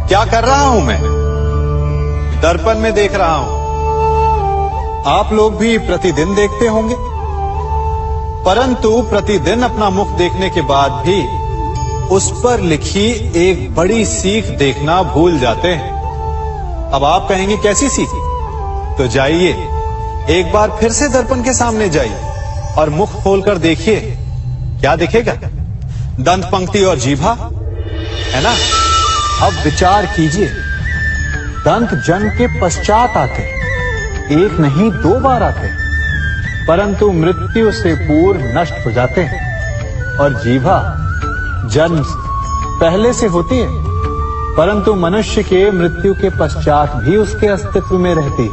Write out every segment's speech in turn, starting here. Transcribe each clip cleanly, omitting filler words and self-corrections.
क्या कर रहा हूं मैं? दर्पण में देख रहा हूं। आप लोग भी प्रतिदिन देखते होंगे, परंतु प्रतिदिन अपना मुख देखने के बाद भी उस पर लिखी एक बड़ी सीख देखना भूल जाते हैं। अब आप कहेंगे कैसी सीख? तो जाइए, एक बार फिर से दर्पण के सामने जाइए और मुख खोलकर देखिए, क्या दिखेगा? दंत पंक्ति और जीभा, है ना? अब विचार कीजिए, दंत जन्म के पश्चात आते, एक नहीं 2 बार आते, परंतु मृत्यु से पूर्व नष्ट हो जाते हैं। और जीभा जन्म पहले से होती है, परंतु मनुष्य के मृत्यु के पश्चात भी उसके अस्तित्व में रहती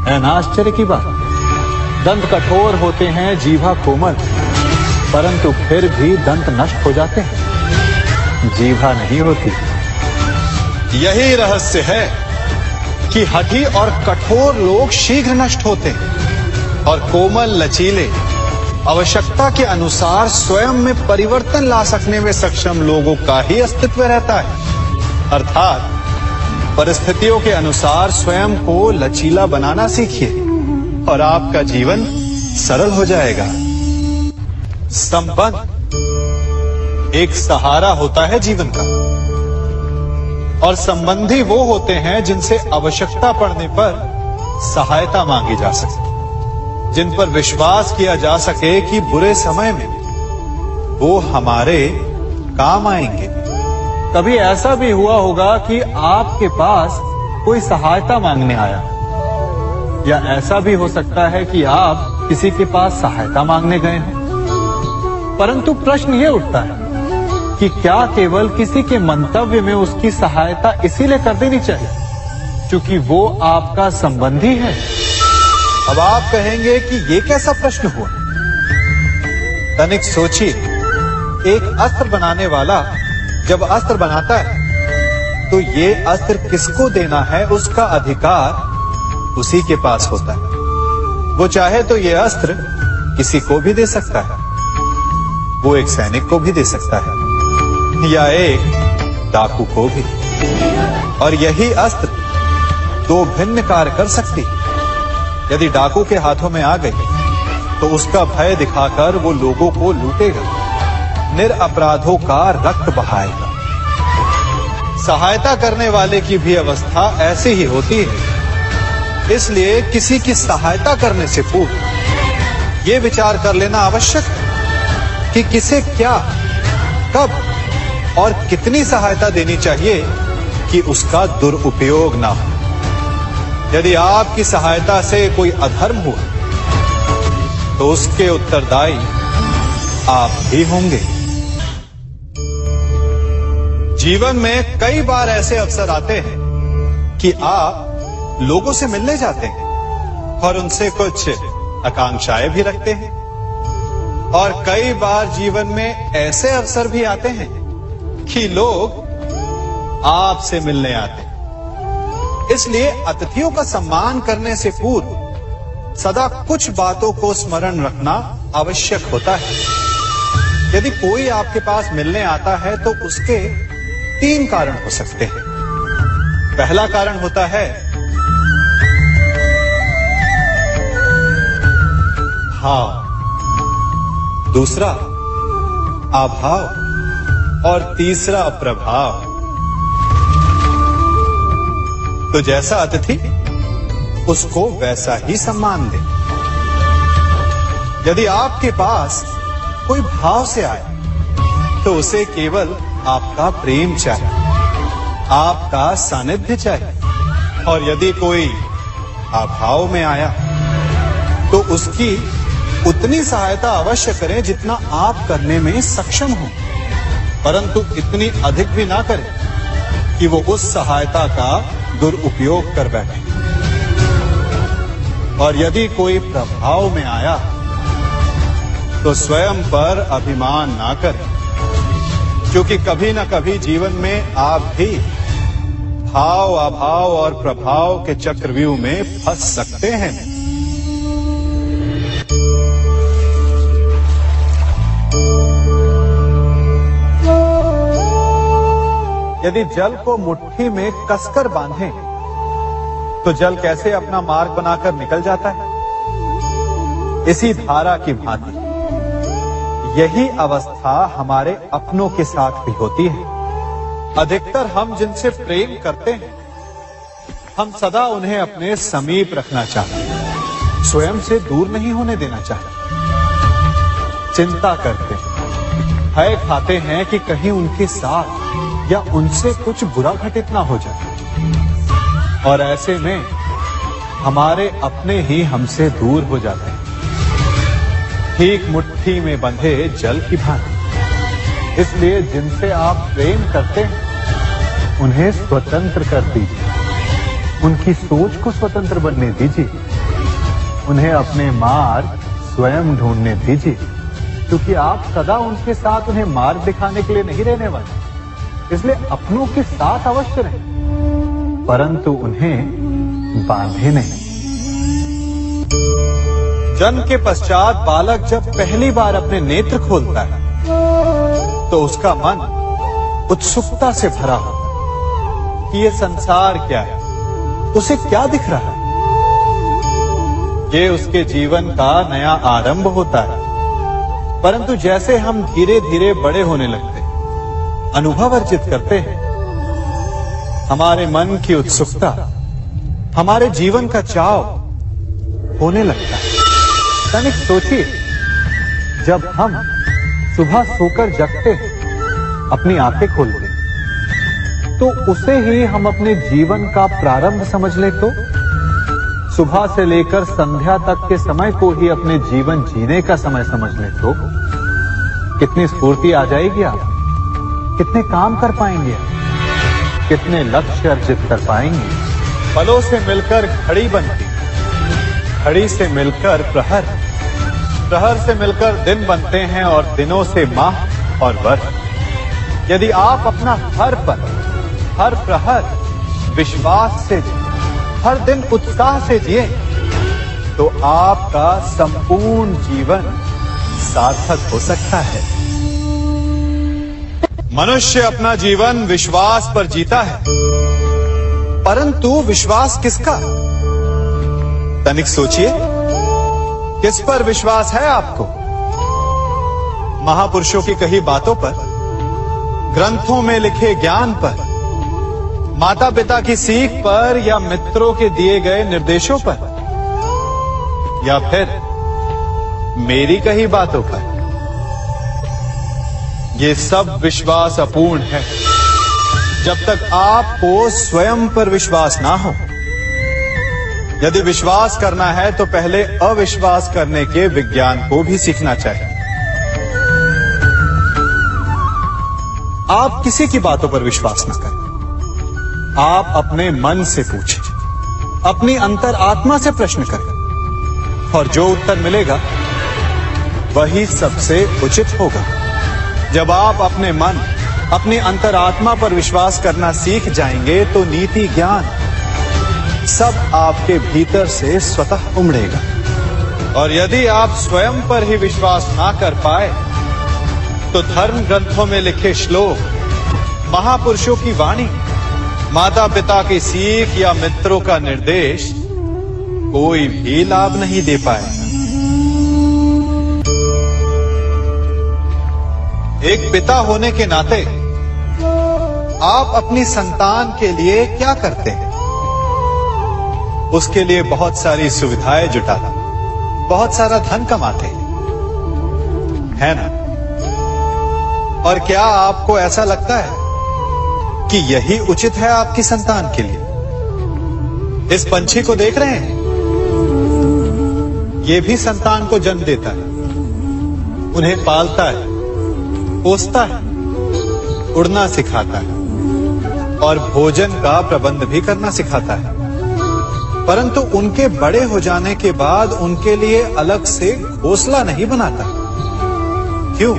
है ना आश्चर्य की बात? दंत कठोर होते हैं, जीभा कोमल, परंतु फिर भी दंत नष्ट हो जाते हैं, जीभा नहीं होती। यही रहस्य है कि हठी और कठोर लोग शीघ्र नष्ट होते हैं और कोमल लचीले आवश्यकता के अनुसार स्वयं में परिवर्तन ला सकने में सक्षम लोगों का ही अस्तित्व रहता है। अर्थात परिस्थितियों के अनुसार स्वयं को लचीला बनाना सीखिए और आपका जीवन सरल हो जाएगा। संबंध एक सहारा होता है जीवन का, और संबंधी वो होते हैं जिनसे आवश्यकता पड़ने पर सहायता मांगी जा सके, जिन पर विश्वास किया जा सके कि बुरे समय में वो हमारे काम आएंगे। कभी ऐसा भी हुआ होगा कि आपके पास कोई सहायता मांगने आया, या ऐसा भी हो सकता है कि आप किसी के पास सहायता मांगने गए हैं, परंतु प्रश्न ये उठता है कि क्या केवल किसी के मंतव्य में उसकी सहायता इसीलिए कर देनी चाहिए क्योंकि वो आपका संबंधी है? अब आप कहेंगे कि ये कैसा प्रश्न हुआ? तनिक सोचिए, एक अस्त्र बनाने वाला जब अस्त्र बनाता है तो ये अस्त्र किसको देना है उसका अधिकार उसी के पास होता है। वो चाहे तो ये अस्त्र किसी को भी दे सकता है, वो एक सैनिक को भी दे सकता है या एक डाकू को भी, और यही अस्त्र 2 भिन्न कार्य कर सकती है। यदि डाकू के हाथों में आ गई तो उसका भय दिखाकर वो लोगों को लूटेगा, निरपराधों का रक्त बहाएगा। सहायता करने वाले की भी अवस्था ऐसी ही होती है। इसलिए किसी की सहायता करने से पूर्व ये विचार कर लेना आवश्यक है कि किसे क्या, कब और कितनी सहायता देनी चाहिए कि उसका दुरुपयोग ना हो। यदि आपकी सहायता से कोई अधर्म हुआ तो उसके उत्तरदायी आप ही होंगे। जीवन में कई बार ऐसे अवसर आते हैं कि आप लोगों से मिलने जाते हैं और उनसे कुछ आकांक्षाएं भी रखते हैं, और कई बार जीवन में ऐसे अवसर भी आते हैं कि लोग आपसे मिलने आते हैं। इसलिए अतिथियों का सम्मान करने से पूर्व सदा कुछ बातों को स्मरण रखना आवश्यक होता है। यदि कोई आपके पास मिलने आता है तो उसके 3 कारण हो सकते हैं। पहला कारण होता है भाव, दूसरा अभाव और तीसरा प्रभाव। तो जैसा अतिथि उसको वैसा ही सम्मान दे। यदि आपके पास कोई भाव से आए तो उसे केवल आपका प्रेम चाहिए, आपका सानिध्य चाहिए, और यदि कोई अभाव में आया तो उसकी उतनी सहायता अवश्य करें जितना आप करने में सक्षम हो, परंतु इतनी अधिक भी ना करें कि वो उस सहायता का दुरुपयोग कर बैठे। और यदि कोई प्रभाव में आया तो स्वयं पर अभिमान ना करें, क्योंकि कभी ना कभी जीवन में आप भी भाव, अभाव और प्रभाव के चक्रव्यूह में फंस सकते हैं। यदि जल को मुट्ठी में कसकर बांधें, तो जल कैसे अपना मार्ग बनाकर निकल जाता है? इसी धारा की भांति यही अवस्था हमारे अपनों के साथ भी होती है। अधिकतर हम जिनसे प्रेम करते हैं, हम सदा उन्हें अपने समीप रखना चाहते हैं, स्वयं से दूर नहीं होने देना चाहते। चिंता करते हैं, भय खाते हैं कि कहीं उनके साथ या उनसे कुछ बुरा घटित ना हो जाए, और ऐसे में हमारे अपने ही हमसे दूर हो जाते हैं, ठीक मुट्ठी में बंधे जल की भांति। इसलिए जिनसे आप प्रेम करते हैं, उन्हें स्वतंत्र कर दीजिए, उनकी सोच को स्वतंत्र बनने दीजिए, उन्हें अपने मार्ग स्वयं ढूंढने दीजिए, क्योंकि आप सदा उनके साथ उन्हें मार्ग दिखाने के लिए नहीं रहने वाले। इसलिए अपनों के साथ अवश्य रहें, परंतु उन्हें बांधे नहीं। जन्म के पश्चात बालक जब पहली बार अपने नेत्र खोलता है, तो उसका मन उत्सुकता से भरा होता है कि ये संसार क्या है, उसे क्या दिख रहा है। ये उसके जीवन का नया आरंभ होता है। परंतु जैसे हम धीरे धीरे बड़े होने लगते हैं, अनुभव अर्जित करते हैं, हमारे मन की उत्सुकता, हमारे जीवन का चाव होने लगता है। तनिक सोचिए, जब हम सुबह सोकर जगते हैं, अपनी आंखें खोलते हैं, तो उसे ही हम अपने जीवन का प्रारंभ समझ ले, तो सुबह से लेकर संध्या तक के समय को ही अपने जीवन जीने का समय समझ ले, तो कितनी स्फूर्ति आ जाएगी। आप कितने काम कर पाएंगे, कितने लक्ष्य अर्जित कर पाएंगे। फलों से मिलकर घड़ी बनती, घड़ी से मिलकर प्रहर, प्रहर से मिलकर दिन बनते हैं, और दिनों से माह और वर्ष। यदि आप अपना हर पल, हर प्रहर विश्वास से जिए, हर दिन उत्साह से जिए, तो आपका संपूर्ण जीवन सार्थक हो सकता है। मनुष्य अपना जीवन विश्वास पर जीता है, परंतु विश्वास किसका? तनिक सोचिए, किस पर विश्वास है आपको? महापुरुषों की कही बातों पर, ग्रंथों में लिखे ज्ञान पर, माता पिता की सीख पर, या मित्रों के दिए गए निर्देशों पर, या फिर मेरी कही बातों पर? ये सब विश्वास अपूर्ण है जब तक आपको स्वयं पर विश्वास ना हो। यदि विश्वास करना है तो पहले अविश्वास करने के विज्ञान को भी सीखना चाहिए। आप किसी की बातों पर विश्वास न करें, आप अपने मन से पूछें, अपनी अंतर आत्मा से प्रश्न करें, और जो उत्तर मिलेगा वही सबसे उचित होगा। जब आप अपने मन, अपनी अंतरात्मा पर विश्वास करना सीख जाएंगे, तो नीति ज्ञान सब आपके भीतर से स्वतः उमड़ेगा। और यदि आप स्वयं पर ही विश्वास ना कर पाए, तो धर्म ग्रंथों में लिखे श्लोक, महापुरुषों की वाणी, माता पिता की सीख या मित्रों का निर्देश कोई भी लाभ नहीं दे पाएगा। एक पिता होने के नाते आप अपनी संतान के लिए क्या करते हैं? उसके लिए बहुत सारी सुविधाएं जुटाते, बहुत सारा धन कमाते है ना? और क्या आपको ऐसा लगता है कि यही उचित है आपकी संतान के लिए? इस पंछी को देख रहे हैं, ये भी संतान को जन्म देता है, उन्हें पालता है, पोसता है, उड़ना सिखाता है, और भोजन का प्रबंध भी करना सिखाता है। परंतु उनके बड़े हो जाने के बाद उनके लिए अलग से घोंसला नहीं बनाता। क्यों?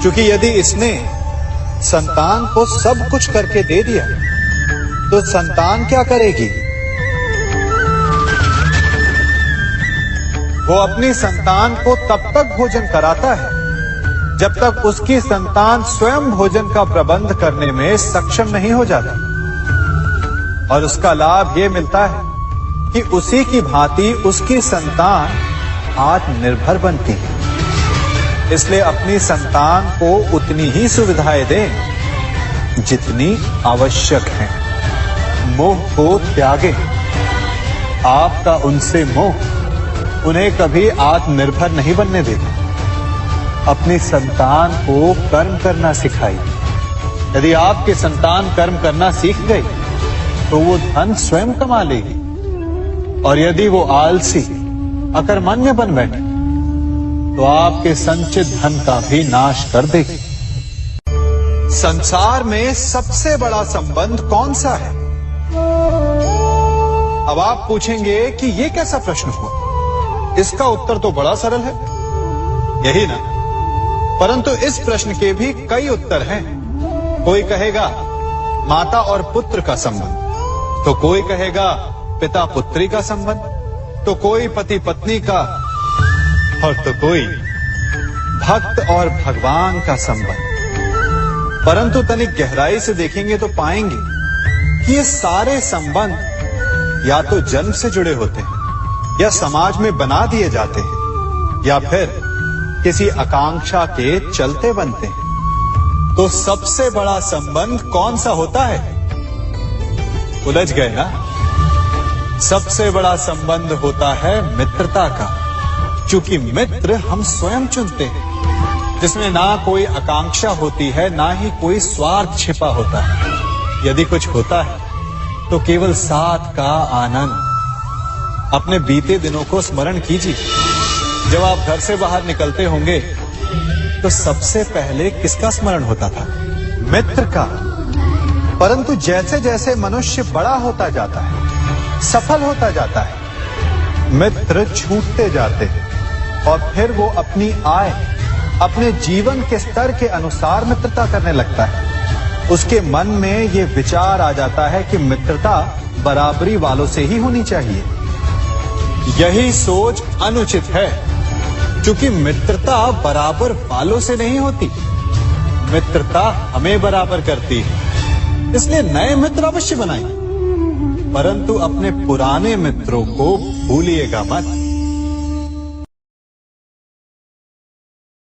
क्योंकि यदि इसने संतान को सब कुछ करके दे दिया, तो संतान क्या करेगी? वो अपनी संतान को तब तक भोजन कराता है जब तक उसकी संतान स्वयं भोजन का प्रबंध करने में सक्षम नहीं हो जाती। और उसका लाभ यह मिलता है कि उसी की भांति उसकी संतान आत्मनिर्भर बनती है। इसलिए अपनी संतान को उतनी ही सुविधाएं दें जितनी आवश्यक है। मोह को त्यागें। आपका उनसे मोह उन्हें कभी आत्मनिर्भर नहीं बनने देगा। अपनी संतान को कर्म करना सिखाइए। यदि आपकी संतान कर्म करना सीख गई तो वो धन स्वयं कमा लेगी। और यदि वो आलसी अकर्मण्य बन बैठे तो आपके संचित धन का भी नाश कर देगी। संसार में सबसे बड़ा संबंध कौन सा है? अब आप पूछेंगे कि यह कैसा प्रश्न हुआ? इसका उत्तर तो बड़ा सरल है, यही ना? परंतु इस प्रश्न के भी कई उत्तर हैं। कोई कहेगा माता और पुत्र का संबंध, तो कोई कहेगा पिता पुत्री का संबंध, तो कोई पति पत्नी का, और तो कोई भक्त और भगवान का संबंध। परंतु तनिक गहराई से देखेंगे तो पाएंगे कि ये सारे संबंध या तो जन्म से जुड़े होते हैं, या समाज में बना दिए जाते हैं, या फिर किसी आकांक्षा के चलते बनते हैं। तो सबसे बड़ा संबंध कौन सा होता है? उलझ गए ना? सबसे बड़ा संबंध होता है मित्रता का, क्योंकि मित्र हम स्वयं चुनते हैं, जिसमें ना कोई आकांक्षा होती है, ना ही कोई स्वार्थ छिपा होता है। यदि कुछ होता है तो केवल साथ का आनंद। अपने बीते दिनों को स्मरण कीजिए। जब आप घर से बाहर निकलते होंगे तो सबसे पहले किसका स्मरण होता था? मित्र का। परंतु जैसे जैसे मनुष्य बड़ा होता जाता है, सफल होता जाता है, मित्र छूटते जाते हैं। और फिर वो अपनी आय, अपने जीवन के स्तर के अनुसार मित्रता करने लगता है। उसके मन में ये विचार आ जाता है कि मित्रता बराबरी वालों से ही होनी चाहिए। यही सोच अनुचित है, क्योंकि मित्रता बराबर वालों से नहीं होती, मित्रता हमें बराबर करती है। इसलिए नए मित्र अवश्य बनाइए, परंतु अपने पुराने मित्रों को भूलिएगा मत।